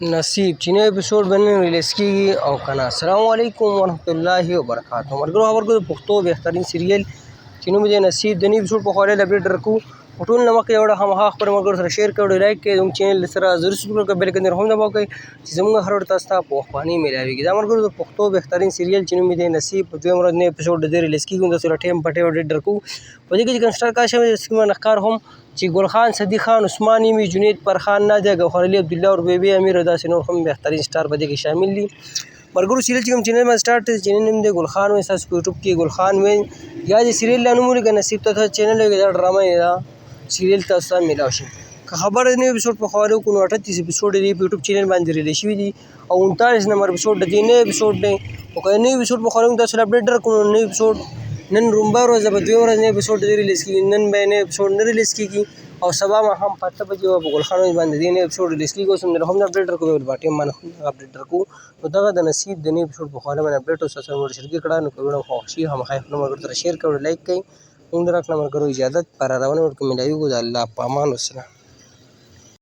نصیب چې نوی اپیسوډ به نن ریلیز کېږي او که نه. السلام علیکم ورحمت الله وبرکاتو. ملګرو د پښتو بهترین سیریل چې نوم دی نصیب د نوي اپیسوډ په خواله اپډیټ درکو. په ټول نه مخکې یو خامخا خپل ملګرو سره شیر کړئ، لایک کړئ، زموږ چینل سره ضرور سبسکرایب کړئ، بیل ایکن هم دباو کړئ چې زموږ هر وخت تاسو ته په وخت میلاویږي. دا ملګرو د پښتو بهترین سیریل چې نوم دی نصیب په دویم ورځ نوی اپیسوډ د دې ریلیز کېږي. تاسو له ټایم په ټایم اپډیټ درکو. په دې کې چې کوم سټار کار شوی دی سکرین باندې ښکار هم چې ګل خان، صدیق خان، عثمان یمي، جنید فرخان، نادیه، ګوهر علي، عبدالله اور بیبي، امیر او داسې نور هم بهترین سټار په دې کې شامل دي. ملګرو سیریل چې کوم چینل باندې سټارټ دی چینل نوم دی ګل خان وایي. تاسو په یوټیوب کې ګل خان وایي یا د سیریل لا نوم ولیکئ نصیب ته چینل وایي. دا ډرامه یې دا سیریل تاسو ته میلاو شي. که خبره د نوي اپیسوډ په خواله وکړو نو 38 اپیسوډ دی په یوټیوب چینل باندې ریلیز شوي دي او 39 نمبر اپیسوډ د دې نوی اپیسوډ دی. او که نوي اپیسوډ په خواله تاسو له اپډیټ درکړو نوی اپیسوډ نن رومبه ورځ به دویم ورځ نوی اپیسوډ د دې ریلیز کېږي. نن به نوی اپیسوډ نه ریلیز کېږي او سبا ماښام په 8 بجې به په ګل خان باندې د دې نوی اپیسوډ ریلیز کېږي. اوس هم هم اپډیټ درکړو، بل باټیم باندې هم اپډیټ درکړو. نو دغه د نصیب د نوی اپیسوډ په خواله باندې اپډیټ اوس سره شریک کړه. نو که ویډیو خوښ شي هماغه خپلو ملګرو سره شیر کړئ، لایک کړئ. موږ راکړه ملګرو اجازت پر روانه ورکړو. میلاویږو د الله په امان. والسلام.